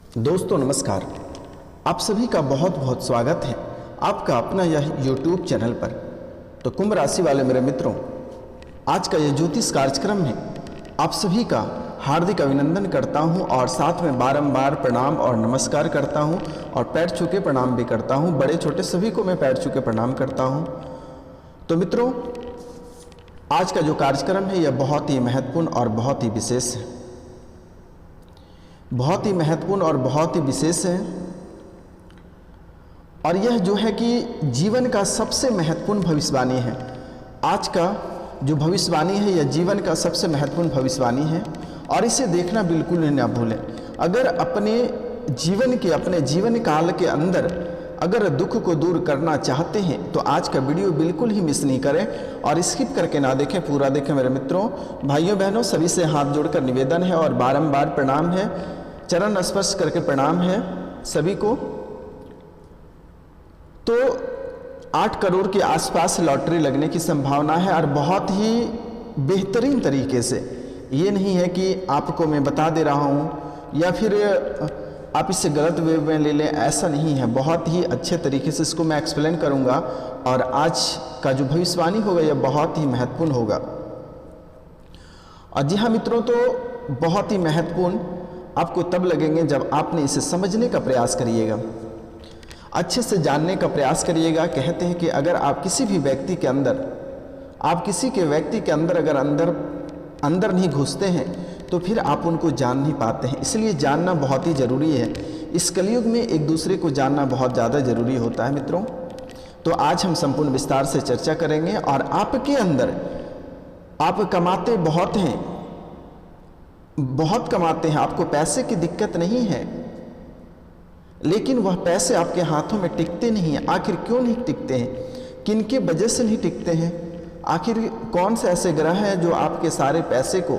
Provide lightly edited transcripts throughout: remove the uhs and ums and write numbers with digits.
दोस्तों नमस्कार। आप सभी का बहुत बहुत स्वागत है आपका अपना यह YouTube चैनल पर। तो कुंभ राशि वाले मेरे मित्रों, आज का यह ज्योतिष कार्यक्रम में आप सभी का हार्दिक अभिनंदन करता हूं और साथ में बारंबार प्रणाम और नमस्कार करता हूं और पैर छू के प्रणाम भी करता हूं। बड़े छोटे सभी को मैं पैर छू के प्रणाम करता हूं। तो मित्रों, आज का जो कार्यक्रम है यह बहुत ही महत्वपूर्ण और बहुत ही विशेष है, बहुत ही महत्वपूर्ण और बहुत ही विशेष है। और यह जो है कि जीवन का सबसे महत्वपूर्ण भविष्यवाणी है। आज का जो भविष्यवाणी है यह जीवन का सबसे महत्वपूर्ण भविष्यवाणी है और इसे देखना बिल्कुल ना भूलें। अगर अपने जीवन काल के अंदर अगर दुख को दूर करना चाहते हैं तो आज का वीडियो बिल्कुल ही मिस नहीं करें और स्किप करके ना देखें, पूरा देखें। मेरे मित्रों, भाइयों बहनों, सभी से हाथ जोड़कर निवेदन है और बारंबार प्रणाम है, चरण स्पर्श करके प्रणाम है सभी को। तो 8 करोड़ के आसपास लॉटरी लगने की संभावना है और बहुत ही बेहतरीन तरीके से। ये नहीं है कि आपको मैं बता दे रहा हूँ या फिर आप इसे गलत वे में ले लें, ऐसा नहीं है। बहुत ही अच्छे तरीके से इसको मैं एक्सप्लेन करूँगा और आज का जो भविष्यवाणी होगा यह बहुत ही महत्वपूर्ण होगा। और जी हाँ मित्रों, तो बहुत ही महत्वपूर्ण आपको तब लगेंगे जब आपने इसे समझने का प्रयास करिएगा, अच्छे से जानने का प्रयास करिएगा। कहते हैं कि अगर आप किसी भी व्यक्ति के अंदर अगर अंदर नहीं घुसते हैं तो फिर आप उनको जान नहीं पाते हैं। इसलिए जानना बहुत ही ज़रूरी है। इस कलयुग में एक दूसरे को जानना बहुत ज़्यादा ज़रूरी होता है मित्रों। तो आज हम संपूर्ण विस्तार से चर्चा करेंगे। और आपके अंदर आप कमाते बहुत कमाते हैं, आपको पैसे की दिक्कत नहीं है, लेकिन वह पैसे आपके हाथों में टिकते नहीं हैं। आखिर क्यों नहीं टिकते हैं? किनके वजह से नहीं टिकते हैं? आखिर कौन से ऐसे ग्रह हैं जो आपके सारे पैसे को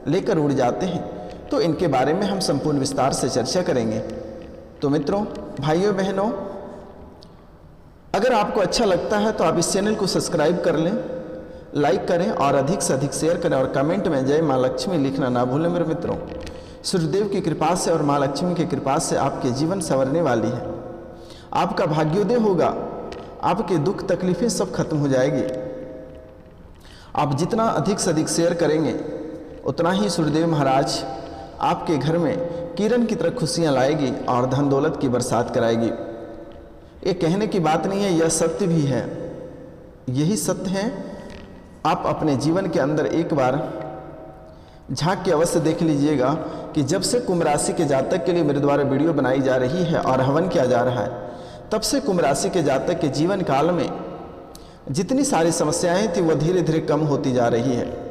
लेकर उड़ जाते हैं? तो इनके बारे में हम संपूर्ण विस्तार से चर्चा करेंगे। तो मित्रों, भाइयों बहनों, अगर आपको अच्छा लगता है तो आप इस चैनल को सब्सक्राइब कर लें, लाइक करें और अधिक से अधिक शेयर करें और कमेंट में जय माँ लक्ष्मी लिखना ना भूलें। मेरे मित्रों, सूर्यदेव की कृपा से और माँ लक्ष्मी की कृपा से आपके जीवन संवरने वाली है। आपका भाग्योदय होगा, आपके दुख तकलीफें सब खत्म हो जाएगी। आप जितना अधिक से अधिक शेयर करेंगे उतना ही सूर्यदेव महाराज आपके घर में किरण की तरह खुशियाँ लाएगी और धन दौलत की बरसात कराएगी। ये कहने की बात नहीं है, यह सत्य भी है, यही सत्य है। आप अपने जीवन के अंदर एक बार झांक के अवश्य देख लीजिएगा कि जब से कुंभ राशि के जातक के लिए मेरे द्वारा वीडियो बनाई जा रही है और हवन किया जा रहा है, तब से कुंभ राशि के जातक के जीवन काल में जितनी सारी समस्याएं थी वह धीरे धीरे कम होती जा रही है।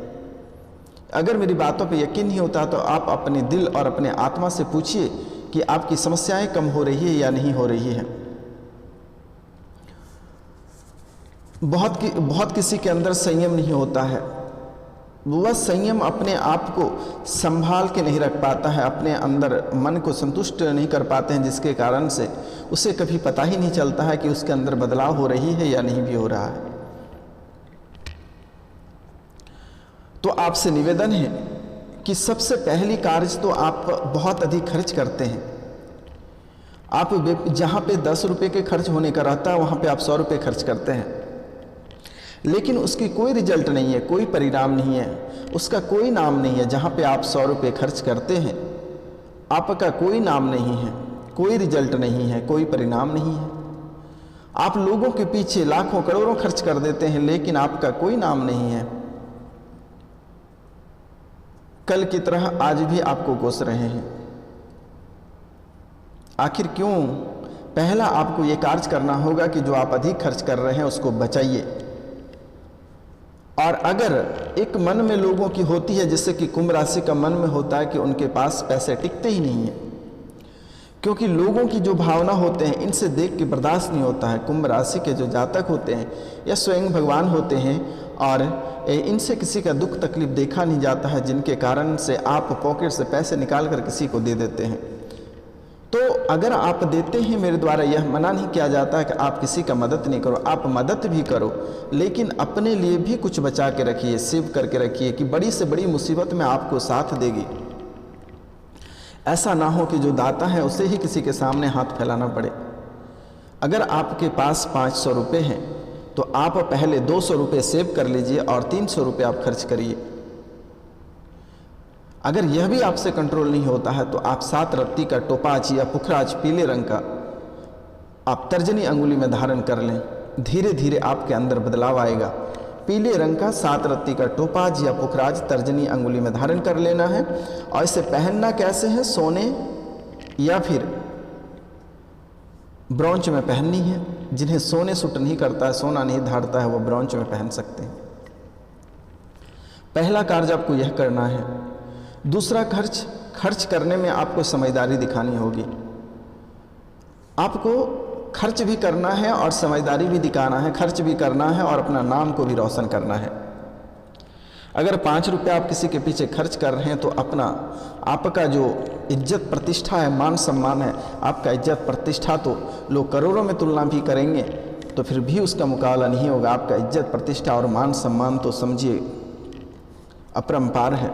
अगर मेरी बातों पे यकीन नहीं होता तो आप अपने दिल और अपने आत्मा से पूछिए कि आपकी समस्याएं कम हो रही है या नहीं हो रही है। बहुत किसी के अंदर संयम नहीं होता है, वह संयम अपने आप को संभाल के नहीं रख पाता है, अपने अंदर मन को संतुष्ट नहीं कर पाते हैं, जिसके कारण से उसे कभी पता ही नहीं चलता है कि उसके अंदर बदलाव हो रही है या नहीं भी हो रहा है। तो आपसे निवेदन है कि सबसे पहली कार्य तो आप बहुत अधिक खर्च करते हैं। आप जहाँ पे 10 रुपये के खर्च होने का रहता है वहाँ पे आप 100 रुपये खर्च करते हैं, लेकिन उसकी कोई रिजल्ट नहीं है, कोई परिणाम नहीं है, उसका कोई नाम नहीं है। जहाँ पे आप 100 रुपये खर्च करते हैं आपका कोई नाम नहीं है, कोई रिजल्ट नहीं है, कोई परिणाम नहीं है। आप लोगों के पीछे लाखों करोड़ों खर्च कर देते हैं लेकिन आपका कोई नाम नहीं है। कल की तरह आज भी आपको कोस रहे हैं। आखिर क्यों? पहला आपको ये कार्य करना होगा कि जो आप अधिक खर्च कर रहे हैं उसको बचाइए। और अगर एक मन में लोगों की होती है, जैसे कि कुंभ राशि का मन में होता है कि उनके पास पैसे टिकते ही नहीं है, क्योंकि लोगों की जो भावना होते हैं इनसे देख के बर्दाश्त नहीं होता है। कुंभ राशि के जो जातक होते हैं या स्वयं भगवान होते हैं और इनसे किसी का दुख तकलीफ देखा नहीं जाता है, जिनके कारण से आप पॉकेट से पैसे निकाल कर किसी को दे देते हैं। तो अगर आप देते हैं, मेरे द्वारा यह मना नहीं किया जाता है कि आप किसी का मदद नहीं करो, आप मदद भी करो, लेकिन अपने लिए भी कुछ बचा के रखिए, सेव करके रखिए कि बड़ी से बड़ी मुसीबत में आपको साथ देगी। ऐसा ना हो कि जो दाता है उसे ही किसी के सामने हाथ फैलाना पड़े। अगर आपके पास 500 रुपये हैं तो आप पहले 200 रुपये सेव कर लीजिए और 300 रुपये आप खर्च करिए। अगर यह भी आपसे कंट्रोल नहीं होता है तो आप 7 रत्ती का टोपाज या पुखराज पीले रंग का आप तर्जनी अंगुली में धारण कर लें। धीरे धीरे आपके अंदर बदलाव आएगा। पीले रंग का 7 रत्ती का टोपाज या पुखराज तर्जनी अंगुली में धारण कर लेना है। और इसे पहनना कैसे है, सोने या फिर ब्रॉन्ज में पहननी है। जिन्हें सोने सूट नहीं करता है, सोना नहीं धारता है, वो ब्रॉन्ज में पहन सकते हैं। पहला कार्य आपको यह करना है। दूसरा खर्च करने में आपको समझदारी दिखानी होगी। आपको खर्च भी करना है और समझदारी भी दिखाना है। खर्च भी करना है और अपना नाम को भी रोशन करना है। अगर 5 रुपये आप किसी के पीछे खर्च कर रहे हैं तो आपका जो इज्जत प्रतिष्ठा है, मान सम्मान है, आपका इज्जत प्रतिष्ठा तो लोग करोड़ों में तुलना भी करेंगे तो फिर भी उसका मुकाबला नहीं होगा। आपका इज्जत प्रतिष्ठा और मान सम्मान तो समझिए अपरंपार है।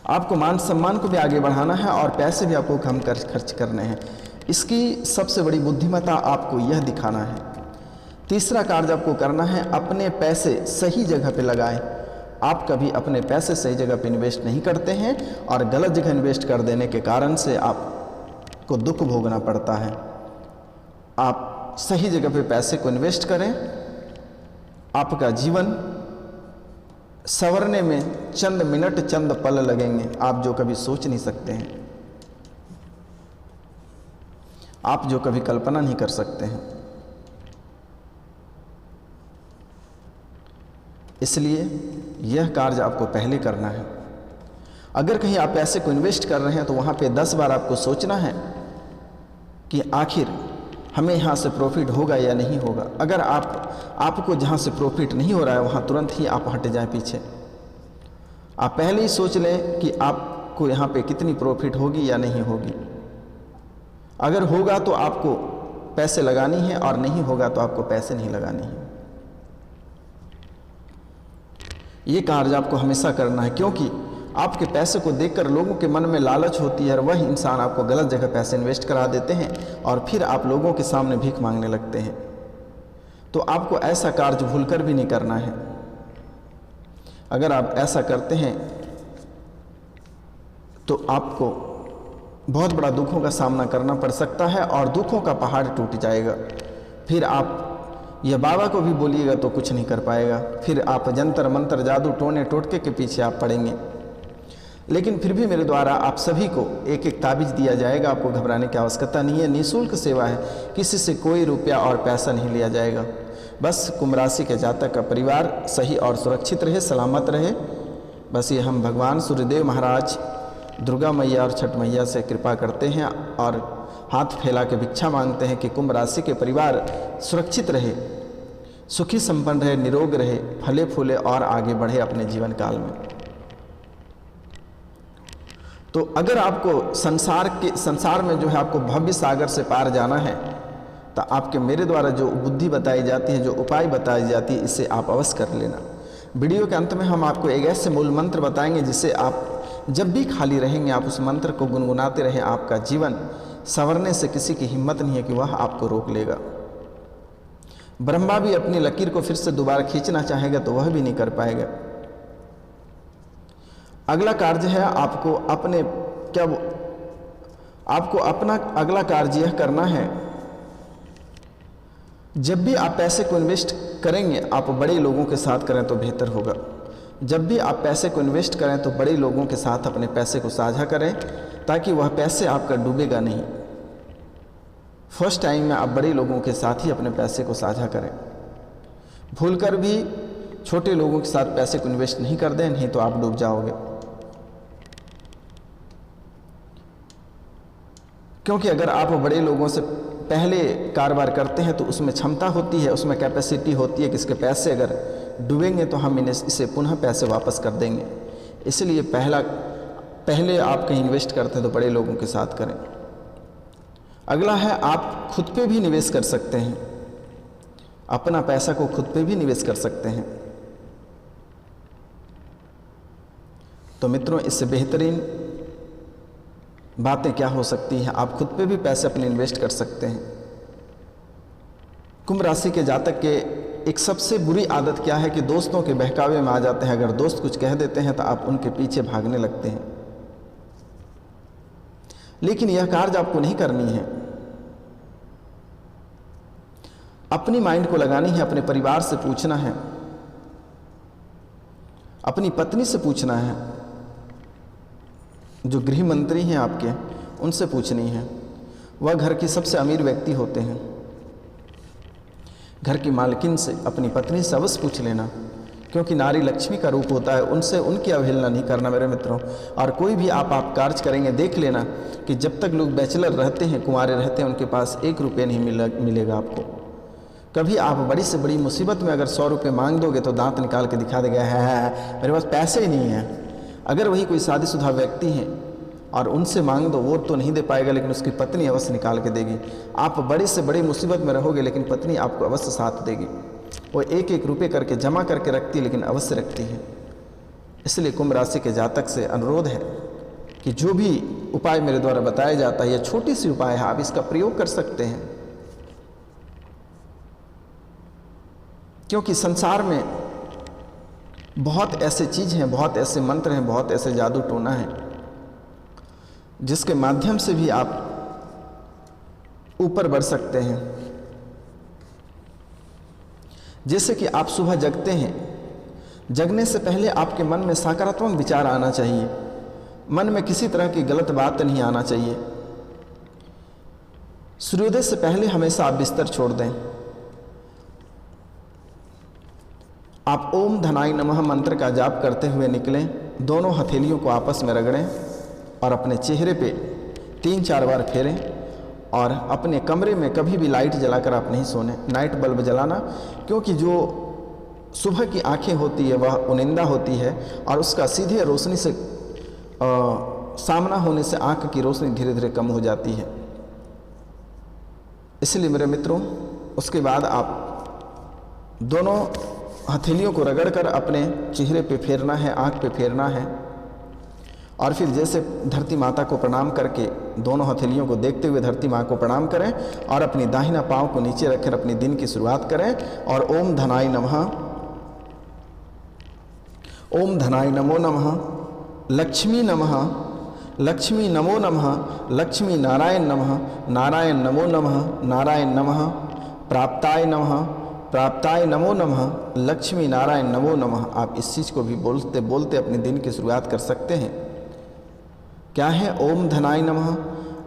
आपको मान सम्मान को भी आगे बढ़ाना है और पैसे भी आपको कम खर्च करने हैं। इसकी सबसे बड़ी बुद्धिमत्ता आपको यह दिखाना है। तीसरा कार्य आपको करना है, अपने पैसे सही जगह पे लगाएं। आप कभी अपने पैसे सही जगह पे इन्वेस्ट नहीं करते हैं और गलत जगह इन्वेस्ट कर देने के कारण से आपको दुख भोगना पड़ता है। आप सही जगह पे पैसे को इन्वेस्ट करें। आपका जीवन संवरने में चंद मिनट चंद पल लगेंगे, आप जो कभी सोच नहीं सकते हैं, आप जो कभी कल्पना नहीं कर सकते हैं। इसलिए यह कार्य आपको पहले करना है। अगर कहीं आप पैसे को इन्वेस्ट कर रहे हैं तो वहाँ पे 10 बार आपको सोचना है कि आखिर हमें यहाँ से प्रॉफिट होगा या नहीं होगा। अगर आपको जहाँ से प्रॉफिट नहीं हो रहा है वहाँ तुरंत ही आप हट जाएं पीछे। आप पहले ही सोच लें कि आपको यहाँ पे कितनी प्रॉफिट होगी या नहीं होगी। अगर होगा तो आपको पैसे लगानी है और नहीं होगा तो आपको पैसे नहीं लगानी है। ये कार्य आपको हमेशा करना है, क्योंकि आपके पैसे को देखकर लोगों के मन में लालच होती है और वह इंसान आपको गलत जगह पैसे इन्वेस्ट करा देते हैं और फिर आप लोगों के सामने भीख मांगने लगते हैं। तो आपको ऐसा कार्य भूलकर भी नहीं करना है। अगर आप ऐसा करते हैं तो आपको बहुत बड़ा दुखों का सामना करना पड़ सकता है और दुखों का पहाड़ टूट जाएगा। फिर आप यह बाबा को भी बोलिएगा तो कुछ नहीं कर पाएगा। फिर आप जंतर मंतर जादू टोने टोटके के पीछे आप पड़ेंगे। लेकिन फिर भी मेरे द्वारा आप सभी को एक एक ताबीज़ दिया जाएगा। आपको घबराने की आवश्यकता नहीं है। निःशुल्क सेवा है, किसी से कोई रुपया और पैसा नहीं लिया जाएगा। बस कुंभ राशि के जातक का परिवार सही और सुरक्षित रहे, सलामत रहे। बस ये हम भगवान सूर्यदेव महाराज, दुर्गा मैया और छठ मैया से कृपा करते हैं और हाथ फैला के भिक्षा मांगते हैं कि कुंभ राशि के परिवार सुरक्षित रहे, सुखी संपन्न रहे, निरोग रहे, फले फूले और आगे बढ़े अपने जीवन काल में। तो अगर आपको संसार में जो है आपको भव्य सागर से पार जाना है तो आपके मेरे द्वारा जो बुद्धि बताई जाती है, जो उपाय बताई जाती है, इसे आप अवश्य कर लेना। वीडियो के अंत में हम आपको एक ऐसे मूल मंत्र बताएंगे जिसे आप जब भी खाली रहेंगे आप उस मंत्र को गुनगुनाते रहें। आपका जीवन संवरने से किसी की हिम्मत नहीं है कि वह आपको रोक लेगा। ब्रह्मा भी अपनी लकीर को फिर से दोबारा खींचना चाहेगा तो वह भी नहीं कर पाएगा। अगला कार्य है आपको अपना अगला कार्य यह करना है, जब भी आप पैसे को इन्वेस्ट करेंगे आप बड़े लोगों के साथ करें तो बेहतर होगा। जब भी आप पैसे को इन्वेस्ट करें तो बड़े लोगों के साथ अपने पैसे को साझा करें ताकि वह पैसे आपका डूबेगा नहीं। फर्स्ट टाइम में आप बड़े लोगों के साथ ही अपने पैसे को साझा करें। भूलकर भी छोटे लोगों के साथ पैसे को इन्वेस्ट नहीं कर दें, नहीं तो आप डूब जाओगे। क्योंकि अगर आप बड़े लोगों से पहले कारोबार करते हैं तो उसमें क्षमता होती है, उसमें कैपेसिटी होती है कि इसके पैसे अगर डूबेंगे तो हम इसे पुनः पैसे वापस कर देंगे। इसलिए पहले आप कहीं इन्वेस्ट करते हैं तो बड़े लोगों के साथ करें। अगला है आप खुद पे भी निवेश कर सकते हैं, अपना पैसा को खुद पे भी निवेश कर सकते हैं। तो मित्रों, इससे बेहतरीन बातें क्या हो सकती हैं। आप खुद पे भी पैसे अपने इन्वेस्ट कर सकते हैं। कुंभ राशि के जातक के एक सबसे बुरी आदत क्या है कि दोस्तों के बहकावे में आ जाते हैं। अगर दोस्त कुछ कह देते हैं तो आप उनके पीछे भागने लगते हैं, लेकिन यह कार्य आपको नहीं करनी है। अपनी माइंड को लगानी है, अपने परिवार से पूछना है, अपनी पत्नी से पूछना है, जो गृह मंत्री हैं आपके उनसे पूछनी है। वह घर की सबसे अमीर व्यक्ति होते हैं। घर की मालकिन से, अपनी पत्नी से अवश्य पूछ लेना, क्योंकि नारी लक्ष्मी का रूप होता है। उनसे उनकी अवहेलना नहीं करना मेरे मित्रों। और कोई भी आप कार्य करेंगे, देख लेना कि जब तक लोग बैचलर रहते हैं, कुंवारे रहते हैं, उनके पास 1 रुपये नहीं मिलेगा आपको। कभी आप बड़ी से बड़ी मुसीबत में अगर 100 रुपये मांग दोगे तो दांत निकाल के दिखा देगा, है मेरे पास पैसे ही नहीं हैं। अगर वही कोई शादीशुदा व्यक्ति हैं और उनसे मांग दो, वो तो नहीं दे पाएगा, लेकिन उसकी पत्नी अवश्य निकाल के देगी। आप बड़ी से बड़ी मुसीबत में रहोगे, लेकिन पत्नी आपको अवश्य साथ देगी। वो 1-1 रुपये करके जमा करके रखती है, लेकिन अवश्य रखती है। इसलिए कुंभ राशि के जातक से अनुरोध है कि जो भी उपाय मेरे द्वारा बताया जाता है, यह छोटी सी उपाय है, आप इसका प्रयोग कर सकते हैं। क्योंकि संसार में बहुत ऐसे चीज़ हैं, बहुत ऐसे मंत्र हैं, बहुत ऐसे जादू टोना है, जिसके माध्यम से भी आप ऊपर बढ़ सकते हैं। जैसे कि आप सुबह जगते हैं, जगने से पहले आपके मन में सकारात्मक विचार आना चाहिए। मन में किसी तरह की गलत बात नहीं आना चाहिए। सूर्योदय से पहले हमेशा आप बिस्तर छोड़ दें। आप ओम धनाय नमः मंत्र का जाप करते हुए निकलें। दोनों हथेलियों को आपस में रगड़ें और अपने चेहरे पे 3-4 बार फेरें। और अपने कमरे में कभी भी लाइट जलाकर आप नहीं सोने, नाइट बल्ब जलाना, क्योंकि जो सुबह की आंखें होती है वह उनिंदा होती है और उसका सीधे रोशनी से सामना होने से आंख की रोशनी धीरे धीरे कम हो जाती है। इसलिए मेरे मित्रों, उसके बाद आप दोनों हथेलियों को रगड़कर अपने चेहरे पे फेरना है, आंख पे फेरना है। और फिर जैसे धरती माता को प्रणाम करके दोनों हथेलियों को देखते हुए धरती माँ को प्रणाम करें और अपनी दाहिना पाँव को नीचे रखकर अपने दिन की शुरुआत करें। और ओम धनाय नमः, ओम धनाय नमो नमः, लक्ष्मी नमः, लक्ष्मी नमो नमः, लक्ष्मी नारायण नमः, नारायण नमो नमः, नारायण नमः, प्राप्ताय नमः, प्राप्ताय नमो नमः, लक्ष्मी नारायण नमो नमः। आप इस चीज़ को भी बोलते बोलते अपने दिन की शुरुआत कर सकते हैं। क्या है? ओम धनाय नमः,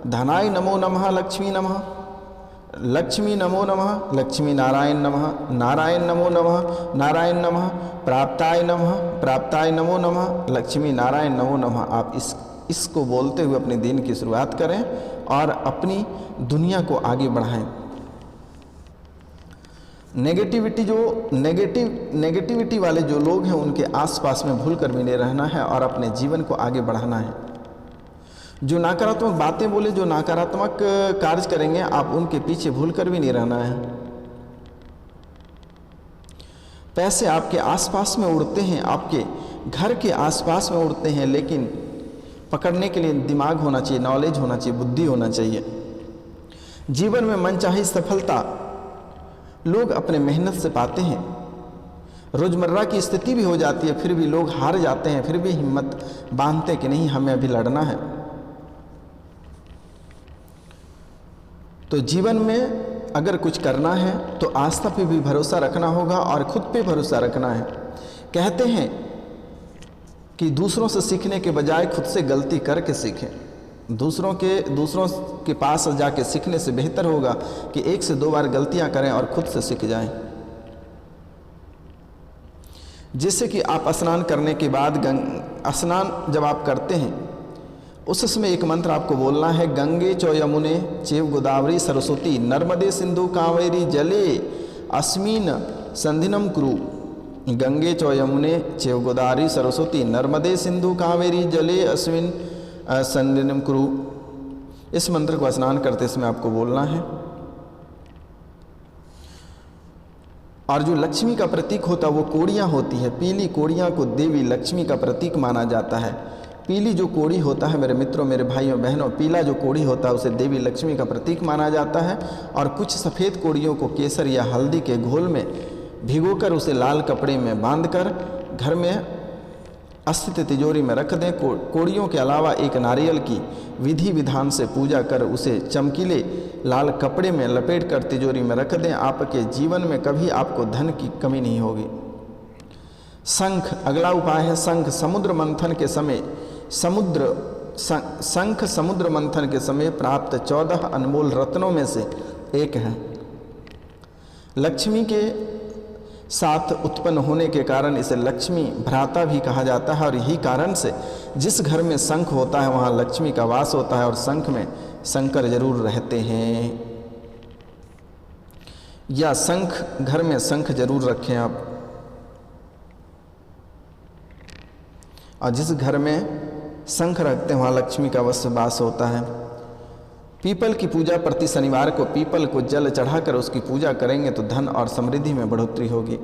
धनाय नमो नमः, लक्ष्मी नमः, लक्ष्मी नमो नमः, लक्ष्मी नारायण नमः, नारायण नमो नमः, नारायण नमः, प्राप्ताय नमः, प्राप्ताय नमो नमः, लक्ष्मी नारायण नमो नमः। आप इसको बोलते हुए अपने दिन की शुरुआत करें और अपनी दुनिया को आगे बढ़ाएं। नेगेटिविटी वाले जो लोग हैं उनके आसपास में भूल कर भी नहीं रहना है और अपने जीवन को आगे बढ़ाना है। जो नकारात्मक बातें बोले, जो नकारात्मक कार्य करेंगे, आप उनके पीछे भूल कर भी नहीं रहना है। पैसे आपके आसपास में उड़ते हैं, आपके घर के आसपास में उड़ते हैं, लेकिन पकड़ने के लिए दिमाग होना चाहिए, नॉलेज होना चाहिए, बुद्धि होना चाहिए। जीवन में मनचाही सफलता लोग अपने मेहनत से पाते हैं। रोजमर्रा की स्थिति भी हो जाती है, फिर भी लोग हार जाते हैं, फिर भी हिम्मत बांधते कि नहीं, हमें अभी लड़ना है। तो जीवन में अगर कुछ करना है तो आस्था पे भी भरोसा रखना होगा और खुद पे भरोसा रखना है। कहते हैं कि दूसरों से सीखने के बजाय खुद से गलती करके सीखें। दूसरों के पास जाके सीखने से बेहतर होगा कि 1 से 2 बार गलतियां करें और खुद से सीख जाएं। जैसे कि आप स्नान करने के बाद स्नान जब आप करते हैं उस समय एक मंत्र आपको बोलना है, गंगे चौ यमुने चैव गोदावरी सरस्वती नर्मदे सिंधु कावेरी जले अस्मिन् सन्निधिं कुरु। गंगे चौ यमुने चैव गोदावरी सरस्वती नर्मदे सिंधु कावेरी जले अस्मिन् सन्निधिं कुरु। इस मंत्र को स्नान करते समय आपको बोलना है। और जो लक्ष्मी का प्रतीक होता है वो कोड़ियाँ होती है। पीली कोड़ियाँ को देवी लक्ष्मी का प्रतीक माना जाता है। पीली जो कोड़ी होता है मेरे मित्रों, मेरे भाइयों बहनों, पीला जो कोड़ी होता है उसे देवी लक्ष्मी का प्रतीक माना जाता है। और कुछ सफ़ेद कोड़ियों को केसर या हल्दी के घोल में भिगोकर उसे लाल कपड़े में बांधकर घर में स्थित तिजोरी में रख दें। कोड़ियों के अलावा एक नारियल की विधि विधान से पूजा कर उसे चमकीले लाल कपड़े में लपेट कर तिजोरी में रख दें। आपके जीवन में कभी आपको धन की कमी नहीं होगी। शंख, अगला उपाय है शंख। समुद्र मंथन के समय शंख समुद्र मंथन के समय प्राप्त 14 अनमोल रत्नों में से एक है। लक्ष्मी के साथ उत्पन्न होने के कारण इसे लक्ष्मी भ्राता भी कहा जाता है। और यही कारण से जिस घर में शंख होता है वहाँ लक्ष्मी का वास होता है और शंख में शंकर जरूर रहते हैं। या शंख, घर में शंख जरूर रखें आप। और जिस घर में शंख रखते हैं वहाँ लक्ष्मी का वास होता है। पीपल की पूजा प्रति शनिवार को पीपल को जल चढ़ाकर उसकी पूजा करेंगे तो धन और समृद्धि में बढ़ोतरी होगी।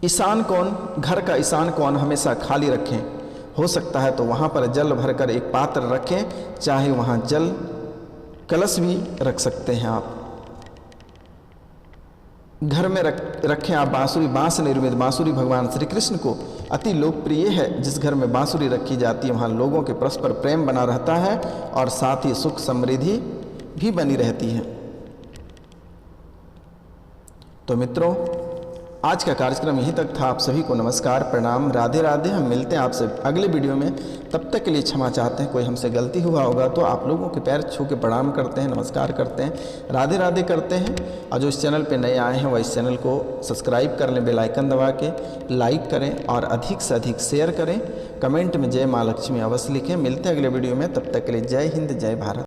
ईशान कोण, घर का ईशान कोण हमेशा खाली रखें। हो सकता है तो वहाँ पर जल भरकर एक पात्र रखें, चाहे वहाँ जल कलश भी रख सकते हैं आप। घर में रखें आप बांसुरी। बांस निर्मित बांसुरी भगवान श्री कृष्ण को अति लोकप्रिय है। जिस घर में बांसुरी रखी जाती है वहाँ लोगों के परस्पर प्रेम बना रहता है और साथ ही सुख समृद्धि भी बनी रहती है। तो मित्रों, आज का कार्यक्रम यहीं तक था। आप सभी को नमस्कार, प्रणाम, राधे राधे। हम मिलते हैं आपसे अगले वीडियो में। तब तक के लिए क्षमा चाहते हैं। कोई हमसे गलती हुआ होगा तो आप लोगों के पैर छू के प्रणाम करते हैं, नमस्कार करते हैं, राधे राधे करते हैं। और जो इस चैनल पे नए आए हैं वह इस चैनल को सब्सक्राइब कर लें, बेल आइकन दबा के लाइक करें और अधिक से अधिक शेयर करें। कमेंट में जय माँ लक्ष्मी अवश्य लिखें। मिलते हैं अगले वीडियो में। तब तक के लिए जय हिंद, जय भारत।